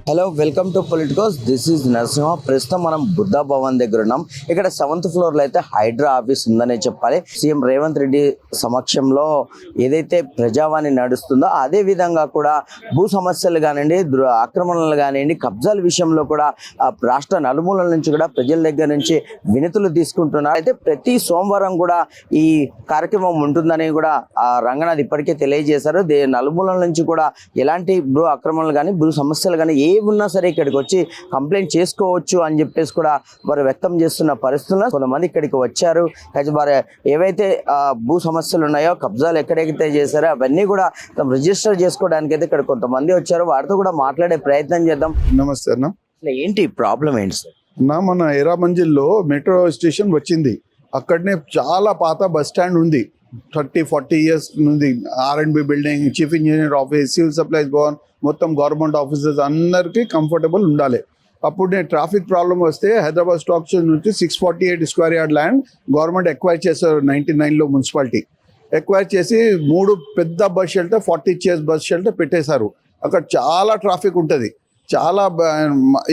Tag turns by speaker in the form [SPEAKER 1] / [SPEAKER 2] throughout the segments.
[SPEAKER 1] Hello, welcome to Politicos. This is Narasimha. ప్రస్తుతం మనం బుద్ధ భవన్ దగ్గర ఉన్నాం. ఇక్కడ 7th ఫ్లోర్ లో అయితే హైడ్రా ఆఫీస్ ఉందనే చెప్పాలి. సీఎం రేవంత్ రెడ్డి సమక్షంలో ఏదైతే ప్రజావాణి నడుస్తుందో అదే విధంగా కూడా భూ సమస్యలు కానివ్వండి, ఆక్రమణలు కానివ్వండి, కబ్జాల విషయంలో కూడా రాష్ట్ర నలుమూలల నుంచి కూడా ప్రజల దగ్గర నుంచి వినతులు తీసుకుంటున్నారు. అయితే ప్రతి సోమవారం కూడా ఈ కార్యక్రమం ఉంటుందని కూడా రంగనాథ్ ఇప్పటికే తెలియజేశారు. నలుమూలల నుంచి కూడా ఎలాంటి భూ ఆక్రమణలు కానీ, భూ సమస్యలు కానీ ఉన్నా సరే ఇక్కడికి వచ్చి కంప్లైంట్ చేసుకోవచ్చు అని చెప్పేసి కూడా వారు వ్యక్తం చేస్తున్న పరిస్థితుల్లో కొంతమంది ఇక్కడికి వచ్చారు. వారు ఏవైతే భూ సమస్యలు ఉన్నాయో, కబ్జాలు ఎక్కడెక్కడైతే చేశారో అవన్నీ కూడా రిజిస్టర్ చేసుకోవడానికి అయితే ఇక్కడ కొంతమంది వచ్చారు. వారితో కూడా మాట్లాడే ప్రయత్నం చేద్దాం.
[SPEAKER 2] నమస్తే అన్న.
[SPEAKER 1] ఏంటి ప్రాబ్లం ఏంటి సార్?
[SPEAKER 2] మన ఎరా మంజిల్లో మెట్రో స్టేషన్ వచ్చింది. అక్కడనే చాలా పాత బస్ స్టాండ్ ఉంది. 30-40 years నుండి R&B building, chief engineer office, civil supplies Bhavan, మొత్తం గవర్నమెంట్ ఆఫీసెస్ అందరికీ కంఫర్టబుల్ ఉండాలి. అప్పుడు ట్రాఫిక్ ప్రాబ్లం వస్తే హైదరాబాద్ స్టాక్ ఎక్స్చేంజ్ నుంచి 648 square yard land government acquire చేశారు 99లో. మున్సిపాలిటీ ఎక్వైర్ చేసి 3 పెద్ద bus shelter, 40 chairs bus shelter పెట్టేశారు. అక్కడ చాలా ట్రాఫిక్ ఉంటుంది. చాలా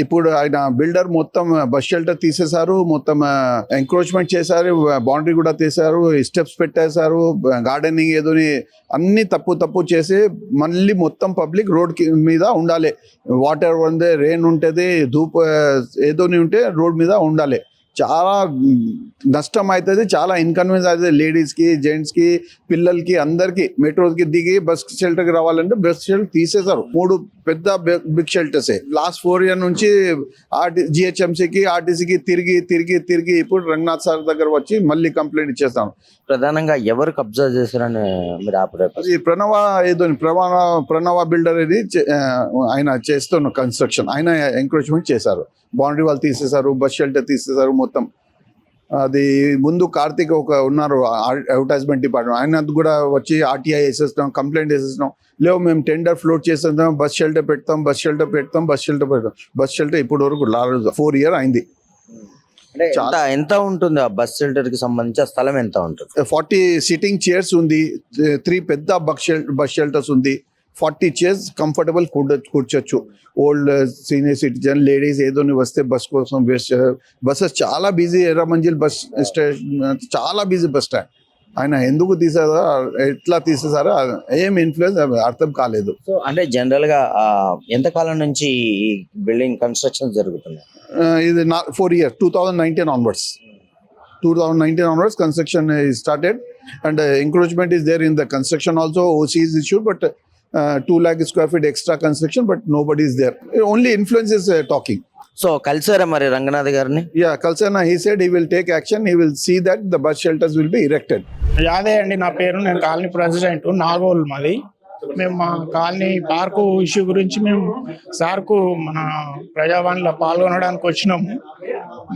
[SPEAKER 2] ఇప్పుడు ఆయన బిల్డర్ మొత్తం బస్ షెల్టర్ తీసేశారు, మొత్తం ఎంక్రోచ్మెంట్ చేశారు, బౌండరీ కూడా తీశారు, స్టెప్స్ పెట్టేశారు, గార్డెనింగ్ ఏదోని అన్ని తప్పు చేసి మళ్ళీ మొత్తం పబ్లిక్ రోడ్ మీద ఉండాలి. వాటర్ ఉంది, రెయిన్ ఉంటుంది, ధూప్ ఏదోని ఉంటే రోడ్ మీద ఉండాలి. చాలా నష్టం అవుతుంది, చాలా ఇన్కన్వీనియన్స్ అవుతుంది లేడీస్కి, జెంట్స్కి, పిల్లలకి, అందరికీ. మెట్రోకి దిగి బస్ షెల్టర్కి రావాలంటే బస్ షెల్టర్ తీసేశారు. 3 పెద్ద బిగ్ షెల్టర్సే. లాస్ట్ 4 years నుంచి జిహెచ్ఎంసీకి, ఆర్టీసీకి తిరిగి ఇప్పుడు రంగనాథ్ సార్ దగ్గర వచ్చి మళ్ళీ కంప్లైంట్ ఇచ్చేస్తాం.
[SPEAKER 1] ప్రధానంగా ఎవరు కబ్జా చేశారని మీరు
[SPEAKER 2] అది ప్రణవ బిల్డర్ ఇది ఆయన చేస్తున్న కన్స్ట్రక్షన్, ఆయన ఎంక్రోచ్మెంట్ చేశారు. బౌండరీ వాళ్ళు తీసేశారు, బస్ షెల్టర్ తీసేశారు మొత్తం. అది ముందు కార్తీక్ ఉన్నారు అడ్వర్టైజ్మెంట్ డిపార్ట్మెంట్, ఆయన కూడా వచ్చి ఆర్టీఐ వేసేస్తాం, కంప్లైంట్ వేసేస్తాం. లేవు మేము టెండర్ ఫ్లోట్ చేసేస్తాం, బస్ షెల్టర్ పెడతాం. బస్ షెల్టర్ ఇప్పటి వరకు 4 years అయింది.
[SPEAKER 1] ఎంత ఉంటుంది ఆ బస్ షెల్టర్ కి సంబంధించి స్థలం ఎంత ఉంటుంది?
[SPEAKER 2] 40 sitting chairs ఉంది, 3 పెద్ద బస్ షెల్టర్స్ ఉంది, 40 chairs కంఫర్టబుల్ కూర్చోచ్చు. ఓల్డ్ సీనియర్ సిటిజన్, లేడీస్ ఏదోని వస్తే బస్ కోసం బస్సెస్ చాలా బిజీ. ఎర్రమంజిల్ బస్ స్టేషన్ చాలా బిజీ బస్ స్టాండ్. ఆయన ఎందుకు తీసారో, ఎట్లా తీసేసారో ఏం ఇన్ఫ్లుయెన్స్ అర్థం కాలేదు.
[SPEAKER 1] సో అంటే జనరల్ గా ఎంతకాలం నుంచి ఈ బిల్డింగ్ కన్స్ట్రక్షన్ జరుగుతున్నాయి?
[SPEAKER 2] ఇది 4 years, 2019 onwards. 2019 onwards construction is started, and encroachment is there in the construction also. OC is issued, but 2 lakh square feet extra construction, but nobody is there. Only influence is talking.
[SPEAKER 1] So కలిసారా మరి రంగనాథ్ గారిని?
[SPEAKER 2] Yeah, Kalsana, he said he will take action. He will see that the bus shelters will be erected.
[SPEAKER 3] యాదే అండి నా పేరు. నేను colony president, Nagole మాది. మేము మా కాలనీ పార్కు ఇష్యూ గురించి మేము సార్కు మన ప్రజావాణిలో పాల్గొనడానికి వచ్చినాము.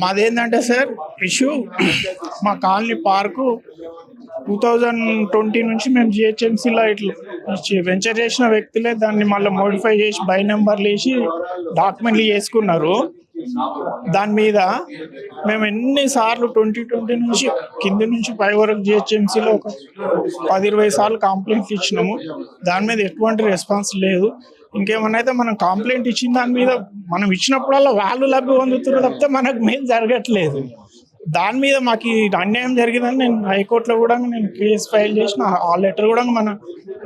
[SPEAKER 3] మాదేంటంటే సార్ ఇష్యూ, మా కాలనీ పార్కు 2020 నుంచి మేము జిహెచ్ఎంసీలో ఇట్లా వెంచర్ చేసిన వ్యక్తులే దాన్ని మళ్ళీ మోడిఫై చేసి బై నెంబర్లు వేసి డాక్యుమెంట్లు చేసుకున్నారు. దాని మీద మేము ఎన్నిసార్లు 2020 నుంచి కింది నుంచి పై వరకు జిహెచ్ఎంసీలో ఒక 10-20 సార్లు కంప్లైంట్ ఇచ్చినాము. దాని మీద ఎటువంటి రెస్పాన్స్ లేదు. ఇంకేమన్నా అయితే మనం కంప్లైంట్ ఇచ్చిన దాని మీద మనం ఇచ్చినప్పుడల్లా వాళ్ళు లబ్ధి పొందుతున్నారు తప్పితే మనకు మేం జరగట్లేదు. దాని మీద మాకు అన్యాయం జరిగిందని నేను హైకోర్టులో కూడా నేను కేసు ఫైల్ చేసిన. ఆ లెటర్ కూడా మన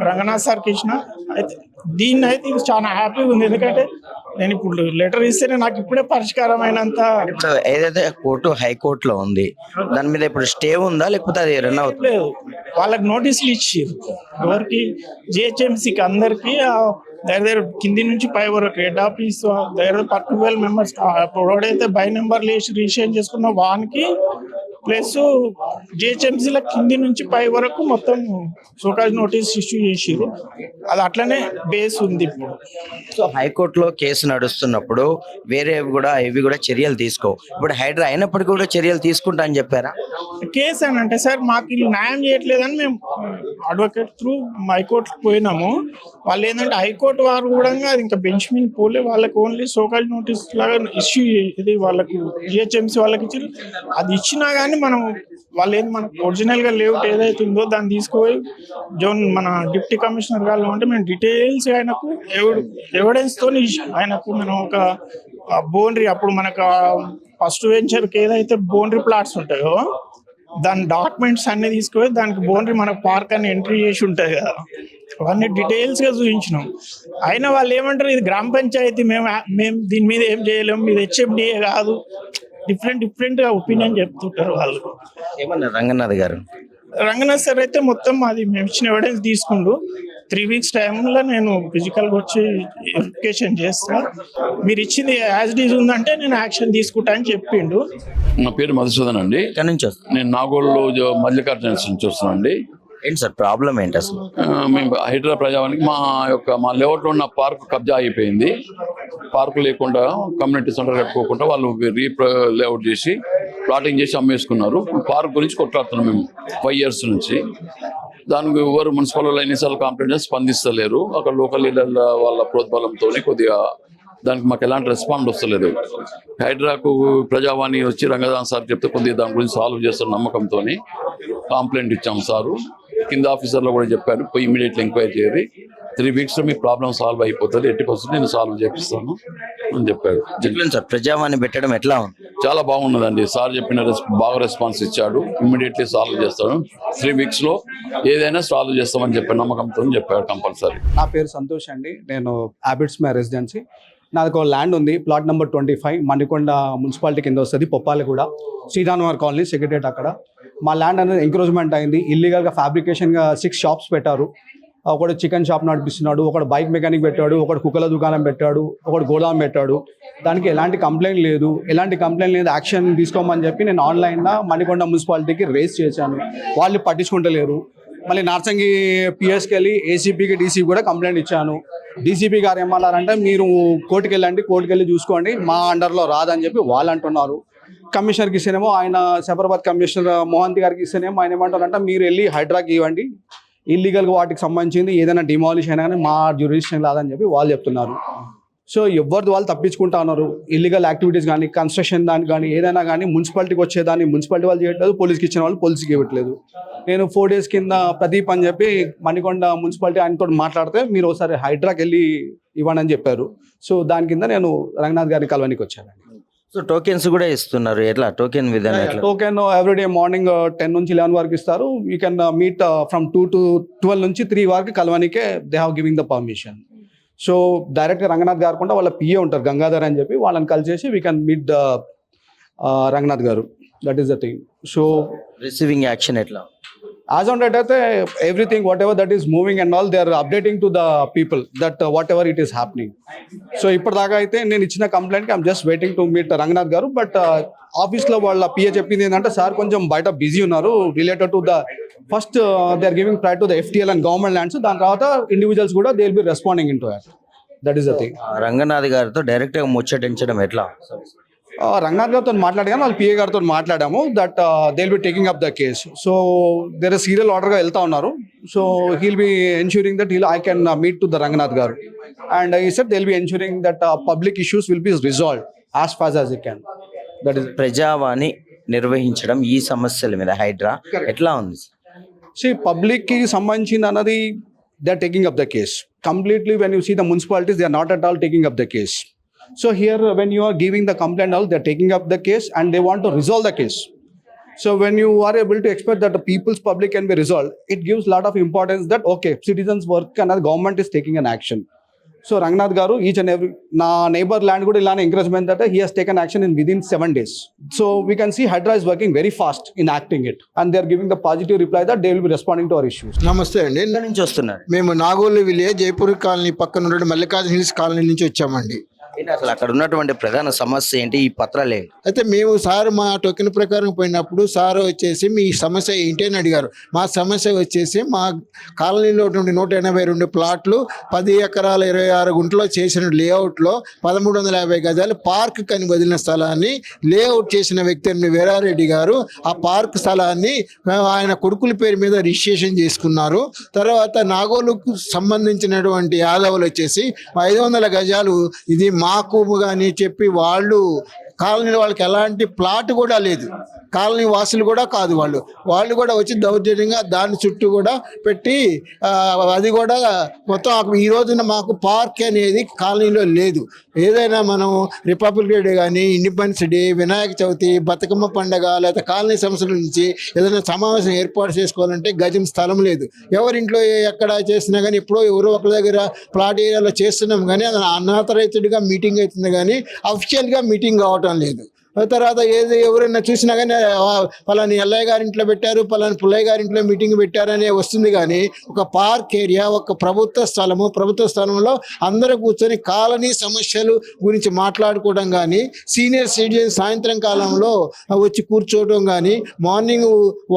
[SPEAKER 3] రంగనాథ్ సార్కి ఇచ్చిన. అయితే దీన్ని అయితే ఇది చాలా హ్యాపీగా ఉంది, ఎందుకంటే నేను ఇప్పుడు లెటర్ ఇస్తేనే నాకు ఇప్పుడే పరిష్కారం అయినంత.
[SPEAKER 1] ఏదైతే హైకోర్టులో ఉంది దాని మీద ఇప్పుడు స్టే ఉందా, లేకపోతే అది రన్ అవుతలేదు?
[SPEAKER 3] వాళ్ళకి నోటీసులు ఇచ్చారు. ఎవరికి? జిహెచ్ఎంసీకి అందరికి దగ్గర కింది నుంచి పై వరకు హెడ్ ఆఫీస్ దగ్గర 12 members ఎవడైతే బై నెంబర్లు వేసి రిజిస్ట్రేషన్ చేసుకున్న వానికి ప్లస్ జిహెచ్ఎంసీల కింది నుంచి పై వరకు మొత్తం సోకాజ్ నోటీస్ ఇష్యూ చేసిరు. అది అట్లనే బేస్ ఉంది ఇప్పుడు.
[SPEAKER 1] సో హైకోర్టులో కేసు నడుస్తున్నప్పుడు ఇవి కూడా చర్యలు తీసుకో. ఇప్పుడు హైడ్రా అయినప్పటికీ కూడా చర్యలు తీసుకుంటా అని చెప్పారా?
[SPEAKER 3] కేసు అని అంటే సార్ మాకు వీళ్ళు న్యాయం చేయట్లేదని మేము అడ్వకేట్ త్రూ హైకోర్టుకి పోయినాము. వాళ్ళు ఏంటంటే హైకోర్టు వారు కూడా అది ఇంకా బెంచ్ మీద పోలే, వాళ్ళకి ఓన్లీ సోకాల్ నోటీస్ లాగా ఇష్యూ ఇది వాళ్ళకు జిహెచ్ఎంసీ వాళ్ళకి ఇచ్చారు. అది ఇచ్చినా కానీ మనం వాళ్ళు ఏంది మనకు ఒరిజినల్గా లేఅవుట్ ఏదైతే ఉందో దాన్ని తీసుకుపోయి మన డిప్యూటీ కమిషనర్ గారు అంటే మేము డీటెయిల్స్ ఆయనకు ఎవిడెన్స్తో ఆయనకు మనం ఒక బౌండరీ అప్పుడు మనకు ఫస్ట్ వెంచర్కి ఏదైతే బౌండరీ ప్లాట్స్ ఉంటాయో దాని డాక్యుమెంట్స్ అన్ని తీసుకుపోయి దానికి బౌండరీ మనకు పార్క్ అని ఎంట్రీ చేసి ఉంటుంది కదా, అవన్నీ డీటెయిల్స్గా చూపించినాం. అయినా వాళ్ళు ఏమంటారు ఇది గ్రామ పంచాయతీ, మేము దీని మీద ఏం చేయలేము, ఇది హెచ్ఎండిఏ కాదు, డిఫరెంట్గా ఒపీనియన్ చెప్తుంటారు వాళ్ళు.
[SPEAKER 1] ఏమన్నారు రంగనాథ్ గారు?
[SPEAKER 3] రంగనాథ్ సార్ అయితే మొత్తం అది మేము ఇచ్చిన ఎవిడెన్స్ తీసుకుంటూ 3 weeks టైంలో నేను ఫిజికల్గా వచ్చి వెరిఫికేషన్ చేస్తా, మీరు ఇచ్చింది యాజ్ డీజ్ ఉందంటే నేను యాక్షన్ తీసుకుంటా అని చెప్పిండు.
[SPEAKER 4] నా పేరు మధుసూదన్ అండి.
[SPEAKER 1] ఎక్కడి నుంచి వస్తుంది?
[SPEAKER 4] నేను నాగోల్లో మల్లికార్జున నుంచి వస్తున్నాను అండి.
[SPEAKER 1] ఏంటి సార్ ప్రాబ్లం ఏంటి అసలు?
[SPEAKER 4] మేము హైడ్రా ప్రజావానికి మా లేఅవుట్లో ఉన్న పార్క్ కబ్జా అయిపోయింది. పార్క్ లేకుండా కమ్యూనిటీ సెంటర్ కట్టుకోకుండా వాళ్ళు లేఅవుట్ చేసి ప్లాటింగ్ చేసి అమ్మేసుకున్నారు. పార్క్ గురించి కొట్లాడుతున్నాం మేము 5 years నుంచి. దానికి ఎవరు మున్సిపల్ వాళ్ళు ఎన్నిసార్లు కంప్లైంట్ చేసి స్పందిస్తలేరు. అక్కడ లోకల్ లీడర్ల వాళ్ళ ప్రోద్బలంతో కొద్దిగా దానికి మాకు ఎలాంటి రెస్పాండ్ వస్తలేదు. హైడ్రాకు ప్రజావాణి వచ్చి రంగదాన్ సార్ చెప్తే కొద్దిగా దాని గురించి సాల్వ్ చేస్తున్న నమ్మకంతో కంప్లైంట్ ఇచ్చాము సారు. కింద ఆఫీసర్లో కూడా చెప్పారు పోయి ఇమీడియట్లీ ఎంక్వైరీ చేయాలి, 3 weeksలో మీ ప్రాబ్లం సాల్వ్ అయిపోతుంది, 80% నేను సాల్వ్ చేపిస్తాను అని చెప్పాడు.
[SPEAKER 1] చెప్పలేను సార్, ప్రజావాణి పెట్టడం ఎట్లా ఉంది?
[SPEAKER 4] చాలా బాగున్నదండి. సార్ చెప్పిన బాగా రెస్పాన్స్ ఇచ్చాడు. ఇమ్మీడియట్లీ సాల్వ్ చేస్తాడు, 3 weeksలో ఏదైనా సాల్వ్ చేస్తామని చెప్పి నమ్మకంతో చెప్పాడు కంపల్సరీ.
[SPEAKER 5] నా పేరు సంతోష్ అండి. నేను హ్యాబిట్స్ మై రెసిడెన్సీ. నాది ఒక ల్యాండ్ ఉంది, ప్లాట్ నెంబర్ 25, మణికొండ మున్సిపాలిటీ కింద వస్తుంది, పొప్పాలగూడ, శ్రీరామనగర్ కాలనీ, సెక్రటరేట్ అక్కడ. మా ల్యాండ్ అనేది ఎంక్రోచ్మెంట్ అయింది. ఇల్లీగల్గా ఫ్యాబ్రికేషన్గా 6 shops పెట్టారు. ఒకడు చికెన్ షాప్ నడిపిస్తున్నాడు, ఒకడు బైక్ మెకానిక్ పెట్టాడు, ఒకడు కుక్కల దుకాణం పెట్టాడు, ఒకడు గోదాం పెట్టాడు. దానికి ఎలాంటి కంప్లైంట్ లేదు, యాక్షన్ తీసుకోమని చెప్పి నేను ఆన్లైన్లో మణికొండ మున్సిపాలిటీకి రేస్ చేశాను. వాళ్ళు పట్టించుకుంటలేరు. మళ్ళీ నార్సంగి పిఎస్కి వెళ్ళి ఏసీపీకి డీసీపీ కూడా కంప్లైంట్ ఇచ్చాను. డీసీపీ గారు ఏమన్నారంటే మీరు కోర్టుకి వెళ్ళి చూసుకోండి, మా అండర్లో రాదని చెప్పి వాళ్ళు అంటున్నారు. కమిషనర్కి ఇస్తేనేమో ఆయన సబర్బాద్ కమిషనర్ మోహంతి గారికి ఇస్తేనేమో ఆయన ఏమంటారంటే మీరు వెళ్ళి హైడ్రాకి ఇవ్వండి, ఇల్లీగల్గా వాటికి సంబంధించింది ఏదైనా డిమాలిష్ అయినా కానీ మా జ్యూరిడిక్షన్ రాదని చెప్పి వాళ్ళు చెప్తున్నారు. సో ఎవరిది వాళ్ళు తప్పించుకుంటా ఉన్నారు. ఇల్లీగల్ యాక్టివిటీస్ కానీ కన్స్ట్రక్షన్ దానికి కానీ ఏదైనా కానీ మున్సిపాలిటీకి వచ్చేదాన్ని మున్సిపాలిటీ వాళ్ళు చేయట్లేదు, పోలీస్కి ఇచ్చిన వాళ్ళు పోలీస్కి ఇవ్వట్లేదు. నేను 4 days కింద ప్రదీప్ అని చెప్పి మణికొండ మున్సిపాలిటీ ఆయనతో మాట్లాడితే మీరు ఒకసారి హైడ్రాకి వెళ్ళి ఇవ్వండి అని చెప్పారు. సో దాని కింద నేను రంగనాథ్ గారిని కలవనికి వచ్చానండి.
[SPEAKER 1] సో టోకెన్స్ కూడా ఇస్తున్నారు, ఎట్లా టోకెన్ విధానం ఎట్లా?
[SPEAKER 5] టోకెన్ ఎవ్రీడే మార్నింగ్ 10 నుంచి 11 వరకు ఇస్తారు. You can meet from 2 to 12 నుంచి 3 వరకు కలవనికే they have giving the permission. So డైరెక్ట్గా రంగనాథ్ గారు కూడా వాళ్ళ పిఏ ఉంటారు గంగాధర్ అని చెప్పి, వాళ్ళని కలిసేసి we can meet the Ranganath garu. That is the thing. So
[SPEAKER 1] receiving action ఎట్లా?
[SPEAKER 5] యాజ్ ఆన్ డేట్ అయితే everything whatever that is moving and all they are updating to the people that whatever it is happening. So ఇప్పటిదాకా అయితే నేను ఇచ్చిన కంప్లైంట్కి I'm just waiting to meet Ranganath garu. But ఆఫీస్లో వాళ్ళ PA చెప్పింది ఏంటంటే సార్ కొంచెం బయట బిజీ ఉన్నారు related to the first they are giving prior to the FTL and government lands. దాని తర్వాత ఇండివిజువల్స్ కూడా they will be responding in to that. That is the thing.
[SPEAKER 1] Ranganath గారితో డైరెక్ట్గా ముచ్చటించడం ఎట్లా?
[SPEAKER 5] రంగనాథ్ గారితో మాట్లాడాను, వాళ్ళ పిఏ గారితో మాట్లాడాము. That they will be taking up the case. So their serial ఆర్డర్గా వెళ్తా ఉన్నారు. So he'll be ensuring that I can meet to the Ranganath garu and ఈ set they will be ensuring that public issues will be resolved as fast as it can. That is
[SPEAKER 1] Prajavani నిర్వహించడం ఈ సమస్యల మీద హైడ్రా ఎట్లా ఉంది?
[SPEAKER 5] పబ్లిక్కి సంబంధించింది అన్నది they are taking up the case completely. When you see the municipalities they are not at all taking up the case. So here when you are giving the complaint out, they're taking up the case and they want to resolve the case. So when you are able to expect that the people's public can be resolved, it gives lot of importance that okay, citizens work and the government is taking an action. So Rangnath garu each and every na neighbor land kuda ilane encouragement that he has taken action in within 7 days. So we can see Hydra is working very fast in acting it and they are giving the positive reply that they will be responding to our issues.
[SPEAKER 6] నమస్తే అండి.
[SPEAKER 1] ఎక్కడి నుంచి వస్తున్నారు?
[SPEAKER 6] మేము Nagole village Jaipur colony పక్కన ఉన్న Mallikarjuna hills colony నుంచి వచ్చామండి.
[SPEAKER 1] ఏంటి అసలు అక్కడ ఉన్నటువంటి ప్రధాన సమస్య ఏంటి? ఈ పత్రాలు ఏంటి?
[SPEAKER 6] అయితే మేము సార్ మా టోకెన్ ప్రకారం పోయినప్పుడు సార్ వచ్చేసి మీ సమస్య ఏంటి అని అడిగారు. మా సమస్య వచ్చేసి మా కాలనీలో ఉన్నటువంటి 182 ప్లాట్లు 10 ఎకరాల 26 గుంటలో చేసిన లేఅవుట్లో 1350 గజాలు పార్క్ కని వదిలిన స్థలాన్ని లేఅవుట్ చేసిన వ్యక్తి అని వీరారెడ్డి గారు ఆ పార్క్ స్థలాన్ని ఆయన కొడుకుల పేరు మీద రిజిస్ట్రేషన్ చేసుకున్నారు. తర్వాత నాగోలుకు సంబంధించినటువంటి యాదవులు వచ్చేసి 500 గజాలు ఇది మాకు కానీ చెప్పి వాళ్ళు కాలనీలో వాళ్ళకి ఎలాంటి ప్లాట్ కూడా లేదు, కాలనీ వాసులు కూడా కాదు, వాళ్ళు కూడా వచ్చి దౌర్జన్యంగా దాని చుట్టూ కూడా పెట్టి అది కూడా మొత్తం ఈ రోజున మాకు పార్క్ అనేది కాలనీలో లేదు. ఏదైనా మనం రిపబ్లిక్ డే కానీ, ఇండిపెండెన్స్ డే, వినాయక చవితి, బతుకమ్మ పండగ లేదా కాలనీ సమస్యల నుంచి ఏదైనా సమావేశం ఏర్పాటు చేసుకోవాలంటే గజం స్థలం లేదు. ఎవరింట్లో ఎక్కడ చేసినా కానీ ఎప్పుడో ఎవరో ఒకరి దగ్గర ప్లాట్ ఏరియాలో చేస్తున్నాం కానీ అది అనాథరైతుడిగా మీటింగ్ అవుతుంది కానీ అఫిషియల్గా మీటింగ్ కావటం లేదు. తర్వాత ఎవరైనా చూసినా కానీ పలాని ఎల్లయ్య గారింట్లో పెట్టారు, పలాని పుల్లయ్య గారింట్లో మీటింగ్ పెట్టారనే వస్తుంది. కానీ ఒక పార్క్ ఏరియా, ఒక ప్రభుత్వ స్థలంలో అందరూ కూర్చొని కాలనీ సమస్యలు గురించి మాట్లాడుకోవడం కానీ, సీనియర్ సిటిజన్ సాయంత్రం కాలంలో వచ్చి కూర్చోవడం కానీ, మార్నింగ్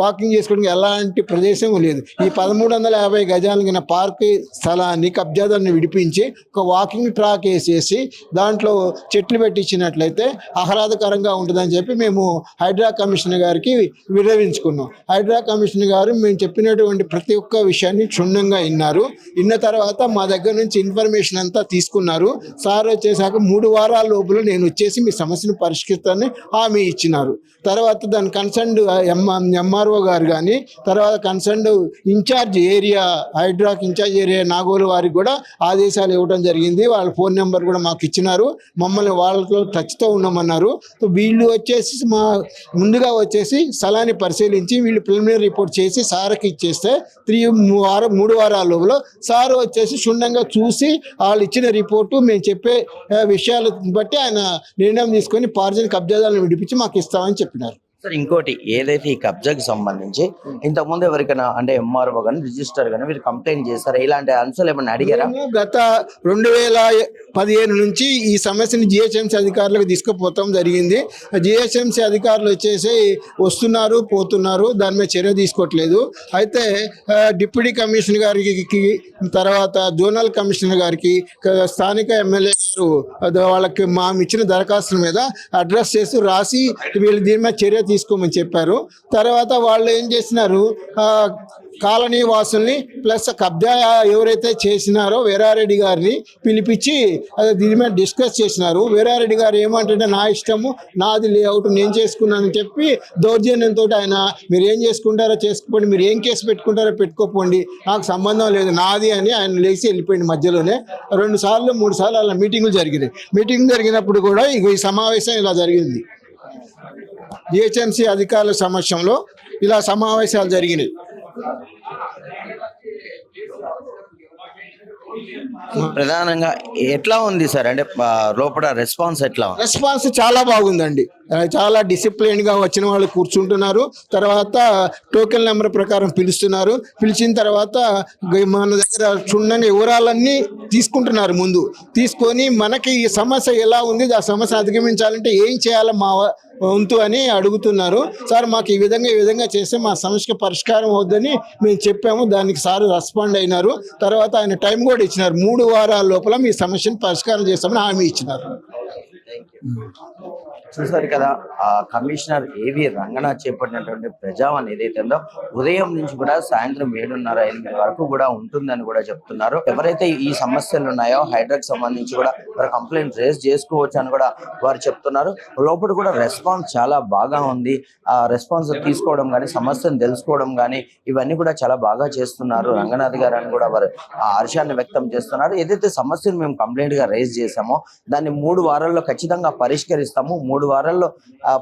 [SPEAKER 6] వాకింగ్ చేసుకోవడానికి ఎలాంటి ప్రదేశం లేదు. ఈ 1350 గజాలగిన పార్క్ స్థలాన్ని కబ్జాదారుని విడిపించి ఒక వాకింగ్ ట్రాక్ వేసేసి దాంట్లో చెట్లు పెట్టించినట్లయితే ఆహ్లాదకరంగా ఉంటుందని చెప్పి మేము హైడ్రా కమిషనర్ గారికి విన్నవించుకున్నాం. హైడ్రా కమిషనర్ గారు మేము చెప్పినటువంటి ప్రతి ఒక్క విషయాన్ని క్షుణ్ణంగా విన్న తర్వాత మా దగ్గర నుంచి ఇన్ఫర్మేషన్ అంతా తీసుకున్నారు. సార్ వచ్చేసాక 3 వారాల లోపల నేను వచ్చేసి మీ సమస్యను పరిష్కరిస్తానని హామీ ఇచ్చినారు. తర్వాత దాని కన్సర్న్డ్ ఎంఆర్ఓ గారు కానీ, తర్వాత కన్సర్న్డ్ ఇన్ఛార్జ్ ఏరియా, హైడ్రాక్ ఇన్ఛార్జ్ ఏరియా నాగోలు వారికి కూడా ఆదేశాలు ఇవ్వడం జరిగింది. వాళ్ళ ఫోన్ నెంబర్ కూడా మాకు ఇచ్చినారు. మమ్మల్ని వాళ్ళతో టచ్తో ఉండమన్నారు. వీళ్ళు వచ్చేసి ముందుగా వచ్చేసి స్థలాన్ని పరిశీలించి వీళ్ళు ప్రిలిమినరీ రిపోర్ట్ చేసి సార్కి ఇచ్చేస్తే 3 వారాల లోపల సార్ వచ్చేసి క్షుణ్ణంగా చూసి వాళ్ళు ఇచ్చిన రిపోర్టు మేము చెప్పే విషయాలను బట్టి ఆయన నిర్ణయం తీసుకొని పార్జన్ కబ్జాదారులను విడిపించి మాకు ఇస్తామని చెప్పినారు.
[SPEAKER 1] సార్ ఇంకోటి ఏదైతే ఈ కబ్జాకి సంబంధించి ఇంతకుముందు ఎవరికైనా అంటే ఎంఆర్ఓ కానీ రిజిస్టర్ కానీ మీరు కంప్లైంట్ చేస్తారా? ఇలాంటి అంశాలు ఏమైనా అడిగారా?
[SPEAKER 6] గత 2015 నుంచి ఈ సమస్యని జిహెచ్ఎంసీ అధికారులకు తీసుకుపోతాం జరిగింది. జిహెచ్ఎంసీ అధికారులు వచ్చేసి వస్తున్నారు పోతున్నారు, దాని మీద చర్య తీసుకోవట్లేదు. అయితే డిప్యూటీ కమిషనర్ గారికి, తర్వాత జోనల్ కమిషనర్ గారికి, స్థానిక ఎమ్మెల్యే గారు వాళ్ళకి ఇచ్చిన దరఖాస్తుల మీద అడ్రస్ చేసి రాసి వీళ్ళు దీని మీద చర్య తీసుకోమని చెప్పారు. తర్వాత వాళ్ళు ఏం చేసినారు, కాలనీ వాసుల్ని ప్లస్ కబ్జా ఎవరైతే చేసినారో వీరారెడ్డి గారిని పిలిపించి దీని మీద డిస్కస్ చేసినారు. వీరారెడ్డి గారు ఏమంటే నా ఇష్టము, నాది లేఅవుట్, నేను చేసుకున్నానని చెప్పి దౌర్జన్యంతో ఆయన మీరు ఏం చేసుకుంటారో చేసుకోండి, మీరు ఏం కేసు పెట్టుకుంటారో పెట్టుకోపోండి, నాకు సంబంధం లేదు నాది అని ఆయన లేచి వెళ్ళిపోయింది. మధ్యలోనే 2 సార్లు 3 సార్లు అలా మీటింగులు జరిగినాయి. మీటింగ్ జరిగినప్పుడు కూడా ఈ సమావేశం ఇలా జరిగింది. జిహెచ్ఎంసీ అధికారుల సమక్షంలో ఇలా సమావేశాలు జరిగినాయి.
[SPEAKER 1] ప్రధానంగా ఎట్లా ఉంది సార్? అంటే లోపల రెస్పాన్స్ ఎట్లా?
[SPEAKER 6] రెస్పాన్స్ చాలా బాగుందండి. చాలా డిసిప్లిన్గా వచ్చిన వాళ్ళు కూర్చుంటున్నారు. తర్వాత టోకెన్ నెంబర్ ప్రకారం పిలుస్తున్నారు. పిలిచిన తర్వాత మన దగ్గర క్షుణ్ణంగా వివరాలన్నీ తీసుకుంటున్నారు. ముందు తీసుకొని మనకి ఈ సమస్య ఎలా ఉంది, ఆ సమస్య అధిగమించాలంటే ఏం చేయాలో మా వంతు అని అడుగుతున్నారు. సార్ మాకు ఈ విధంగా చేస్తే మా సమస్యకి పరిష్కారం అవుద్దని మేము చెప్పాము. దానికి సార్ రెస్పాండ్ అయినారు. తర్వాత ఆయన టైం కూడా ఇచ్చినారు. 3 వారాల లోపల మీ సమస్యను పరిష్కారం చేస్తామని హామీ ఇచ్చినారు.
[SPEAKER 1] చూసారు కదా, కమిషనర్ ఏవి రంగనాథ్ చేపట్టినటువంటి ప్రజావాణి ఏదైతే ఉందో ఉదయం నుంచి కూడా సాయంత్రం 7:30-8 వరకు కూడా ఉంటుందని కూడా చెప్తున్నారు. ఎవరైతే ఈ సమస్యలు ఉన్నాయో హైడ్రాకి సంబంధించి కూడా వారు కంప్లైంట్ రేస్ చేసుకోవచ్చు అని కూడా వారు చెప్తున్నారు. లోపల కూడా రెస్పాన్స్ చాలా బాగా ఉంది. ఆ రెస్పాన్స్ తీసుకోవడం కానీ, సమస్యను తెలుసుకోవడం కానీ ఇవన్నీ కూడా చాలా బాగా చేస్తున్నారు రంగనాథ్ గారు అని కూడా వారు హర్షాన్ని వ్యక్తం చేస్తున్నారు. ఏదైతే సమస్యను మేము కంప్లైంట్ గా రేస్ చేసామో దాన్ని 3 వారాల్లో ఖచ్చితంగా పరిష్కరిస్తాము. 3 3 వారాల్లో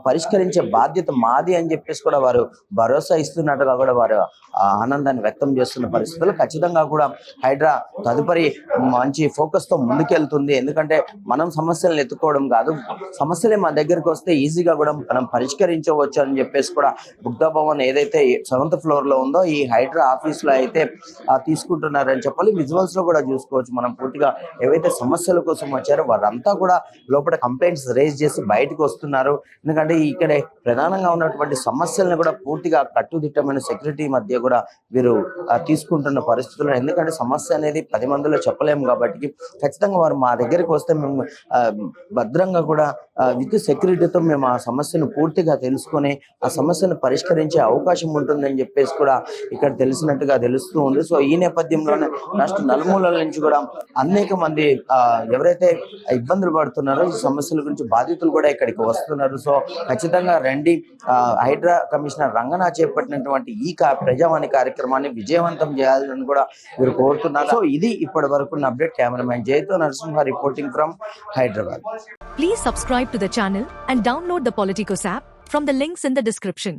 [SPEAKER 1] పరిష్కరించే బాధ్యత మాది అని చెప్పేసి కూడా వారు భరోసా ఇస్తున్నట్టుగా కూడా వారు ఆనందాన్ని వ్యక్తం చేస్తున్న పరిస్థితుల్లో ఖచ్చితంగా కూడా హైడ్రా తదుపరి మంచి ఫోకస్ తో ముందుకెళ్తుంది. ఎందుకంటే మనం సమస్యలను ఎత్తుకోవడం కాదు, సమస్యలే మన దగ్గరికి వస్తే ఈజీగా కూడా మనం పరిష్కరించవచ్చు అని చెప్పేసి కూడా బుద్ధ భవన్ ఏదైతే 7th ఫ్లోర్ లో ఉందో ఈ హైడ్రా ఆఫీస్ లో అయితే తీసుకుంటున్నారని చెప్పాలి. విజువల్స్ లో కూడా చూసుకోవచ్చు మనం పూర్తిగా ఏవైతే సమస్యల కోసం వచ్చారో వారంతా కూడా లోపల కంప్లైంట్స్ రేజ్ చేసి బయటకు వస్తున్నారు. ఎందుకంటే ఇక్కడ ప్రధానంగా ఉన్నటువంటి సమస్యలను కూడా పూర్తిగా కట్టుదిట్టమైన సెక్యూరిటీ మధ్య కూడా వీరు తీసుకుంటున్న పరిస్థితుల్లో, ఎందుకంటే సమస్య అనేది 10 మందిలో చెప్పలేము కాబట్టి ఖచ్చితంగా వారు మా దగ్గరికి వస్తే మేము భద్రంగా కూడా విత్ సెక్యూరిటీతో మేము ఆ సమస్యను పూర్తిగా తెలుసుకొని ఆ సమస్యను పరిష్కరించే అవకాశం ఉంటుందని చెప్పేసి కూడా ఇక్కడ తెలిసినట్టుగా తెలుస్తూ ఉంది. సో ఈ నేపథ్యంలోనే రాష్ట్ర నలుమూలల నుంచి కూడా అనేక మంది ఎవరైతే ఇబ్బందులు పడుతున్నారో ఈ సమస్యల గురించి బాధితులు కూడా ఇక్కడికి వస్తున్నారు. సో ఖచ్చితంగా రండి, హైడ్రా కమిషనర్ రంగనా చేపట్టినటువంటి ఈ ప్రజావాణి కార్యక్రమాన్ని విజయవంతం చేయాలని కూడా వీరు కోరుతున్నారు. సో ఇది ఇప్పటి వరకు అప్డేట్. కెమెరామ్యాన్ జయతో Narasimha reporting from Hyderabad.
[SPEAKER 7] Please subscribe to the channel and download the Politicos app from the links in the description.